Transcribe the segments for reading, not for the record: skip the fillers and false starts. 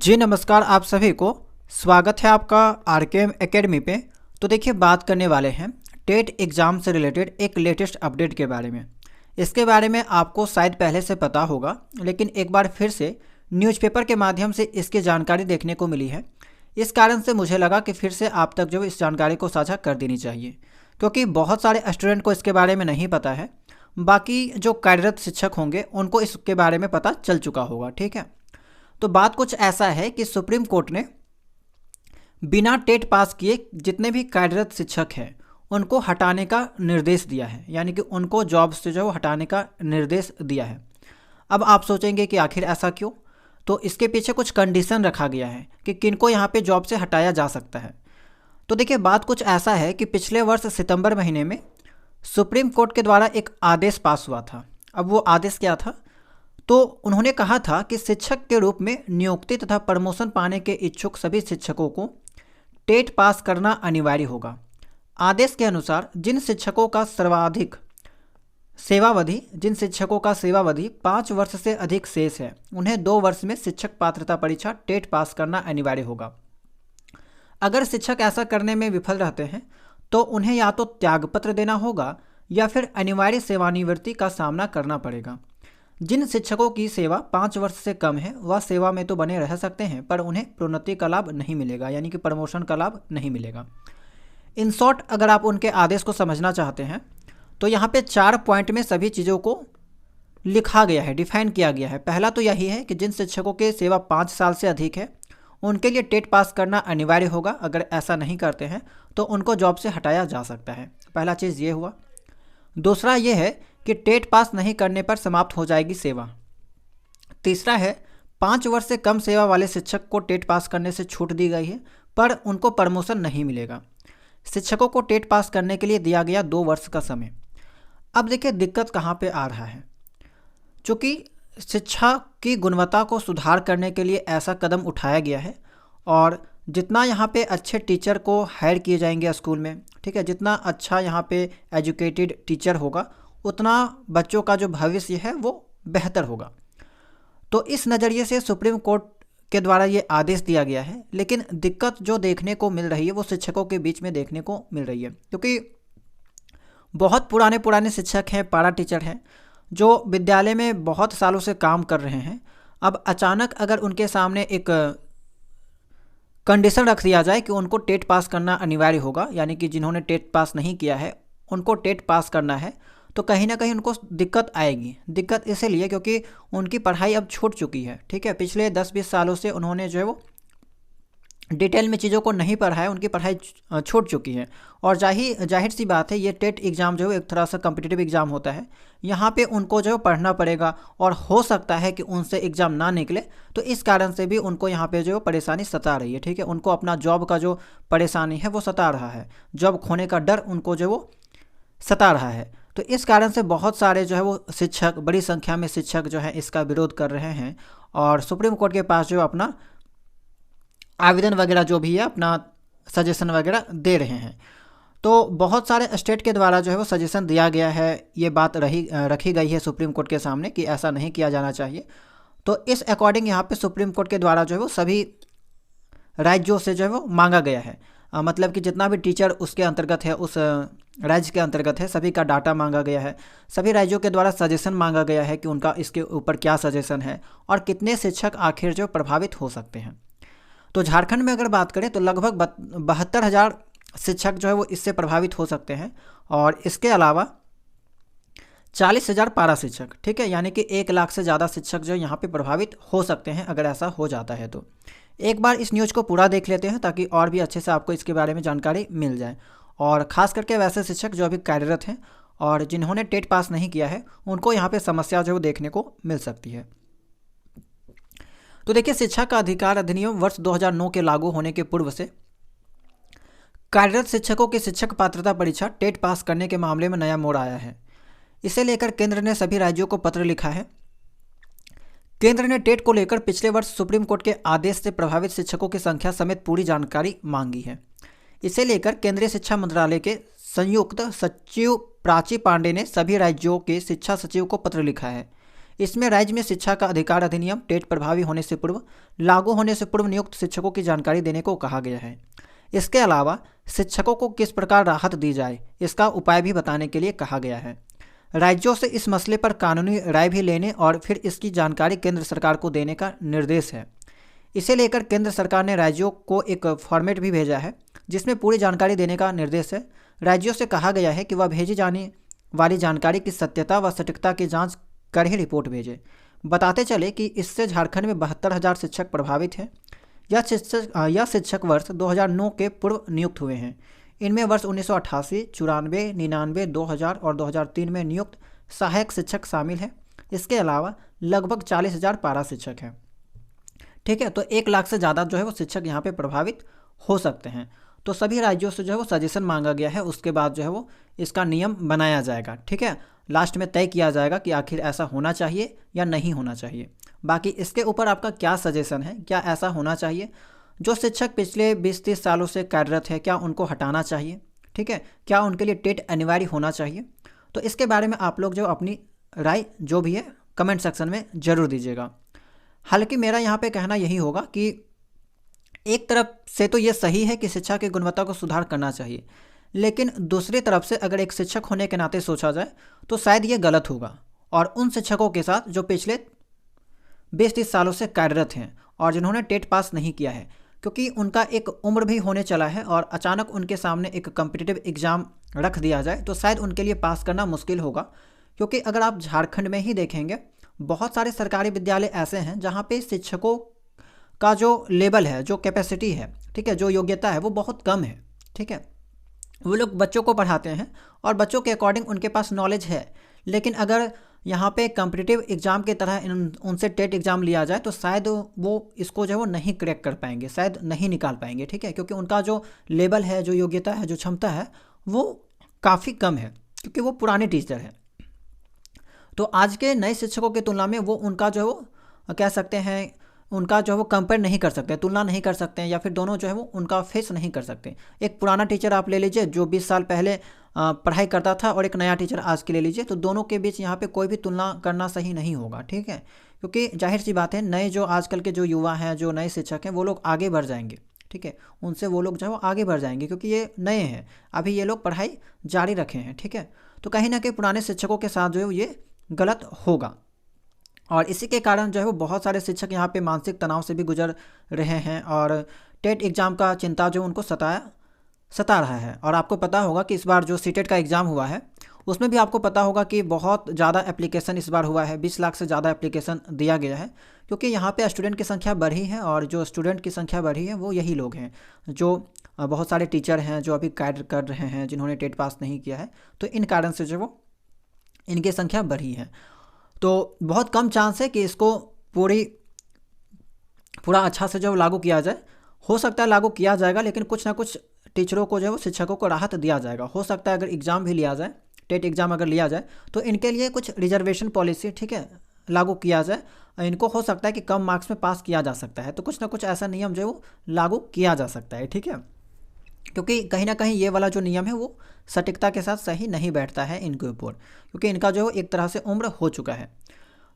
जी नमस्कार आप सभी को। स्वागत है आपका आरकेएम एकेडमी पे। तो देखिए बात करने वाले हैं टेट एग्ज़ाम से रिलेटेड एक लेटेस्ट अपडेट के बारे में। इसके बारे में आपको शायद पहले से पता होगा, लेकिन एक बार फिर से न्यूज़पेपर के माध्यम से इसकी जानकारी देखने को मिली है। इस कारण से मुझे लगा कि फिर से आप तक जो इस जानकारी को साझा कर देनी चाहिए, क्योंकि बहुत सारे स्टूडेंट को इसके बारे में नहीं पता है। बाकी जो कार्यरत शिक्षक होंगे उनको इसके बारे में पता चल चुका होगा। ठीक है, तो बात कुछ ऐसा है कि सुप्रीम कोर्ट ने बिना टेट पास किए जितने भी कार्यरत शिक्षक हैं उनको हटाने का निर्देश दिया है, यानी कि उनको जॉब से जो हटाने का निर्देश दिया है। अब आप सोचेंगे कि आखिर ऐसा क्यों? तो इसके पीछे कुछ कंडीशन रखा गया है कि किनको यहाँ पे जॉब से हटाया जा सकता है। तो देखिए बात कुछ ऐसा है कि पिछले वर्ष सितंबर महीने में सुप्रीम कोर्ट के द्वारा एक आदेश पास हुआ था। अब वो आदेश क्या था? तो उन्होंने कहा था कि शिक्षक के रूप में नियुक्ति तथा प्रमोशन पाने के इच्छुक सभी शिक्षकों को टेट पास करना अनिवार्य होगा। आदेश के अनुसार जिन शिक्षकों का सेवावधि 5 वर्ष से अधिक शेष है, उन्हें 2 वर्ष में शिक्षक पात्रता परीक्षा टेट पास करना अनिवार्य होगा। अगर शिक्षक ऐसा करने में विफल रहते हैं तो उन्हें या तो त्यागपत्र देना होगा या फिर अनिवार्य सेवानिवृत्ति का सामना करना पड़ेगा। जिन शिक्षकों की सेवा 5 वर्ष से कम है वह सेवा में तो बने रह सकते हैं, पर उन्हें प्रोन्नति का लाभ नहीं मिलेगा, यानी कि प्रमोशन का लाभ नहीं मिलेगा। इन शॉर्ट अगर आप उनके आदेश को समझना चाहते हैं तो यहाँ पे 4 पॉइंट में सभी चीज़ों को लिखा गया है, डिफाइन किया गया है। पहला तो यही है कि जिन शिक्षकों की सेवा 5 साल से अधिक है उनके लिए टेट पास करना अनिवार्य होगा। अगर ऐसा नहीं करते हैं तो उनको जॉब से हटाया जा सकता है। पहला चीज़ ये हुआ। दूसरा ये है कि टेट पास नहीं करने पर समाप्त हो जाएगी सेवा। तीसरा है 5 वर्ष से कम सेवा वाले शिक्षक को टेट पास करने से छूट दी गई है, पर उनको प्रमोशन नहीं मिलेगा। शिक्षकों को टेट पास करने के लिए दिया गया 2 वर्ष का समय। अब देखिए दिक्कत कहाँ पे आ रहा है। चूँकि शिक्षा की गुणवत्ता को सुधार करने के लिए ऐसा कदम उठाया गया है और जितना यहाँ पे अच्छे टीचर को हायर किए जाएंगे स्कूल में, ठीक है, जितना अच्छा यहाँ पे एजुकेटेड टीचर होगा उतना बच्चों का जो भविष्य है वो बेहतर होगा। तो इस नज़रिए से सुप्रीम कोर्ट के द्वारा ये आदेश दिया गया है। लेकिन दिक्कत जो देखने को मिल रही है वो शिक्षकों के बीच में देखने को मिल रही है, क्योंकि बहुत पुराने शिक्षक हैं, पारा टीचर हैं, जो विद्यालय में बहुत सालों से काम कर रहे हैं। अब अचानक अगर उनके सामने एक कंडीशन रख दिया जाए कि उनको टेट पास करना अनिवार्य होगा, यानी कि जिन्होंने टेट पास नहीं किया है उनको टेट पास करना है, तो कहीं ना कहीं उनको दिक्कत आएगी। दिक्कत इसीलिए क्योंकि उनकी पढ़ाई अब छूट चुकी है। ठीक है, पिछले 10-20 सालों से उन्होंने जो है वो डिटेल में चीज़ों को नहीं पढ़ा है, उनकी पढ़ाई छूट चुकी है। और जाहिर सी बात है, ये टेट एग्ज़ाम जो है एक तरह से कम्पिटिटिव एग्ज़ाम होता है। यहाँ पे उनको जो है पढ़ना पड़ेगा और हो सकता है कि उनसे एग्ज़ाम ना निकले, तो इस कारण से भी उनको यहाँ पे जो परेशानी सता रही है। ठीक है, उनको अपना जॉब का जो परेशानी है वो सता रहा है, जॉब खोने का डर उनको जो वो सता रहा है। तो इस कारण से बहुत सारे जो है वो शिक्षक, बड़ी संख्या में शिक्षक जो है इसका विरोध कर रहे हैं और सुप्रीम कोर्ट के पास जो अपना आवेदन वगैरह जो भी है, अपना सजेशन वगैरह दे रहे हैं। तो बहुत सारे स्टेट के द्वारा जो है वो सजेशन दिया गया है। ये बात रखी गई है सुप्रीम कोर्ट के सामने कि ऐसा नहीं किया जाना चाहिए। तो इस अकॉर्डिंग यहाँ पे सुप्रीम कोर्ट के द्वारा जो है वो सभी राज्यों से जो है वो मांगा गया है, मतलब कि जितना भी टीचर उसके अंतर्गत है, उस राज्य के अंतर्गत है, सभी का डाटा मांगा गया है। सभी राज्यों के द्वारा सजेशन मांगा गया है कि उनका इसके ऊपर क्या सजेशन है और कितने शिक्षक आखिर जो प्रभावित हो सकते हैं। तो झारखंड में अगर बात करें तो लगभग 72,000 शिक्षक जो है वो इससे प्रभावित हो सकते हैं, और इसके अलावा 40,000 पारा शिक्षक। ठीक है, यानी कि 1 लाख से ज़्यादा शिक्षक जो यहाँ पे प्रभावित हो सकते हैं अगर ऐसा हो जाता है। तो एक बार इस न्यूज़ को पूरा देख लेते हैं ताकि और भी अच्छे से आपको इसके बारे में जानकारी मिल जाए, और ख़ास करके वैसे शिक्षक जो अभी कार्यरत हैं और जिन्होंने टेट पास नहीं किया है उनको यहाँ पे समस्या जो देखने को मिल सकती है। तो देखिए, शिक्षा का अधिकार अधिनियम वर्ष 2009 के लागू होने के पूर्व से कार्यरत शिक्षकों की शिक्षक पात्रता परीक्षा टेट पास करने के मामले में नया मोड़ आया है। इसे लेकर केंद्र ने सभी राज्यों को पत्र लिखा है। केंद्र ने टेट को लेकर पिछले वर्ष सुप्रीम कोर्ट के आदेश से प्रभावित शिक्षकों की संख्या समेत पूरी जानकारी मांगी है। इसे लेकर केंद्रीय शिक्षा मंत्रालय के संयुक्त सचिव प्राची पांडे ने सभी राज्यों के शिक्षा सचिव को पत्र लिखा है। इसमें राज्य में शिक्षा का अधिकार अधिनियम टेट प्रभावी होने से पूर्व लागू होने से पूर्व नियुक्त शिक्षकों की जानकारी देने को कहा गया है। इसके अलावा शिक्षकों को किस प्रकार राहत दी जाए इसका उपाय भी बताने के लिए कहा गया है। राज्यों से इस मसले पर कानूनी राय भी लेने और फिर इसकी जानकारी केंद्र सरकार को देने का निर्देश है। इसे लेकर केंद्र सरकार ने राज्यों को एक फॉर्मेट भी भेजा है जिसमें पूरी जानकारी देने का निर्देश है। राज्यों से कहा गया है कि वह भेजी जाने वाली जानकारी की सत्यता व सटीकता की जांच कर ही रिपोर्ट भेजे। बताते चले कि इससे झारखंड में 72,000 शिक्षक प्रभावित हैं। यह शिक्षक वर्ष 2009 के पूर्व नियुक्त हुए हैं। इनमें वर्ष 1988, 94, 99, 2000 और 2003 में नियुक्त सहायक शिक्षक शामिल हैं। इसके अलावा लगभग 40,000 पारा शिक्षक हैं। ठीक है, तो 1 लाख से ज़्यादा जो है वो शिक्षक यहाँ पे प्रभावित हो सकते हैं। तो सभी राज्यों से जो है वो सजेशन मांगा गया है, उसके बाद जो है वो इसका नियम बनाया जाएगा। ठीक है, लास्ट में तय किया जाएगा कि आखिर ऐसा होना चाहिए या नहीं होना चाहिए। बाकी इसके ऊपर आपका क्या सजेशन है, क्या ऐसा होना चाहिए? जो शिक्षक पिछले 20-30 सालों से कार्यरत है क्या उनको हटाना चाहिए? ठीक है, क्या उनके लिए टेट अनिवार्य होना चाहिए? तो इसके बारे में आप लोग जो अपनी राय जो भी है कमेंट सेक्शन में ज़रूर दीजिएगा। हालांकि मेरा यहाँ पे कहना यही होगा कि एक तरफ से तो ये सही है कि शिक्षा की गुणवत्ता को सुधार करना चाहिए, लेकिन दूसरी तरफ से अगर एक शिक्षक होने के नाते सोचा जाए तो शायद ये गलत होगा। और उन शिक्षकों के साथ जो पिछले 20-30 सालों से कार्यरत हैं और जिन्होंने टेट पास नहीं किया है, क्योंकि उनका एक उम्र भी होने चला है और अचानक उनके सामने एक कॉम्पिटिटिव एग्ज़ाम रख दिया जाए तो शायद उनके लिए पास करना मुश्किल होगा। क्योंकि अगर आप झारखंड में ही देखेंगे, बहुत सारे सरकारी विद्यालय ऐसे हैं जहाँ पे शिक्षकों का जो लेवल है, जो कैपेसिटी है, ठीक है, जो योग्यता है वो बहुत कम है। ठीक है, वो लोग बच्चों को पढ़ाते हैं और बच्चों के अकॉर्डिंग उनके पास नॉलेज है, लेकिन अगर यहाँ पे कॉम्पिटिटिव एग्ज़ाम की तरह उनसे टेट एग्ज़ाम लिया जाए तो शायद वो इसको जो है वो नहीं क्रैक कर पाएंगे, शायद नहीं निकाल पाएंगे। ठीक है, क्योंकि उनका जो लेवल है, जो योग्यता है, जो क्षमता है वो काफ़ी कम है, क्योंकि वो पुराने टीचर हैं। तो आज के नए शिक्षकों की तुलना में वो उनका जो है वो कह सकते हैं, उनका जो है वो कंपेयर नहीं कर सकते, तुलना नहीं कर सकते हैं, या फिर दोनों जो है वो उनका फेस नहीं कर सकते। एक पुराना टीचर आप ले लीजिए जो 20 साल पहले पढ़ाई करता था और एक नया टीचर आज के ले लीजिए, तो दोनों के बीच यहाँ पे कोई भी तुलना करना सही नहीं होगा। ठीक है, क्योंकि जाहिर सी बात है, नए जो आजकल के जो युवा हैं, जो नए शिक्षक हैं, वो लोग आगे बढ़ जाएंगे। ठीक है, उनसे वो लोग जो है वो आगे बढ़ जाएंगे, क्योंकि ये नए हैं, अभी ये लोग पढ़ाई जारी रखे हैं। ठीक है, तो कहीं ना कहीं पुराने शिक्षकों के साथ जो है ये गलत होगा और इसी के कारण जो है वो बहुत सारे शिक्षक यहाँ पे मानसिक तनाव से भी गुजर रहे हैं और टेट एग्ज़ाम का चिंता जो उनको सता रहा है। और आपको पता होगा कि इस बार जो सीटेट का एग्ज़ाम हुआ है उसमें भी आपको पता होगा कि बहुत ज़्यादा एप्लीकेशन इस बार हुआ है, 20 लाख से ज़्यादा एप्लीकेशन दिया गया है, क्योंकि यहाँ पे स्टूडेंट की संख्या बढ़ी है और जो स्टूडेंट की संख्या बढ़ी है वो यही लोग हैं, जो बहुत सारे टीचर हैं जो अभी कार्य कर रहे हैं, जिन्होंने टेट पास नहीं किया है। तो इन कारण से जो वो इनकी संख्या बढ़ी है। तो बहुत कम चांस है कि इसको पूरा अच्छा से जो लागू किया जाए। हो सकता है लागू किया जाएगा, लेकिन कुछ ना कुछ टीचरों को जो है वो शिक्षकों को राहत दिया जाएगा। हो सकता है अगर एग्ज़ाम भी लिया जाए, टेट एग्ज़ाम अगर लिया जाए तो इनके लिए कुछ रिजर्वेशन पॉलिसी, ठीक है, लागू किया जाए। इनको हो सकता है कि कम मार्क्स में पास किया जा सकता है, तो कुछ ना कुछ ऐसा नियम जो है वो लागू किया जा सकता है। ठीक है, क्योंकि कहीं ना कहीं ये वाला जो नियम है वो सटीकता के साथ सही नहीं बैठता है इनके ऊपर, क्योंकि इनका जो एक तरह से उम्र हो चुका है।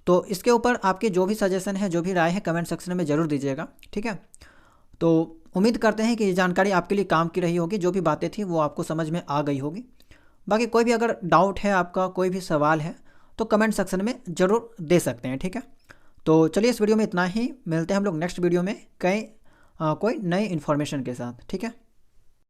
तो इसके ऊपर आपके जो भी सजेशन है, जो भी राय है, कमेंट सेक्शन में ज़रूर दीजिएगा। ठीक है, तो उम्मीद करते हैं कि ये जानकारी आपके लिए काम की रही होगी, जो भी बातें थी वो आपको समझ में आ गई होगी। बाकी कोई भी अगर डाउट है, आपका कोई भी सवाल है, तो कमेंट सेक्शन में ज़रूर दे सकते हैं। ठीक है, तो चलिए इस वीडियो में इतना ही, मिलते हैं हम लोग नेक्स्ट वीडियो में कोई नई इन्फॉर्मेशन के साथ। ठीक है।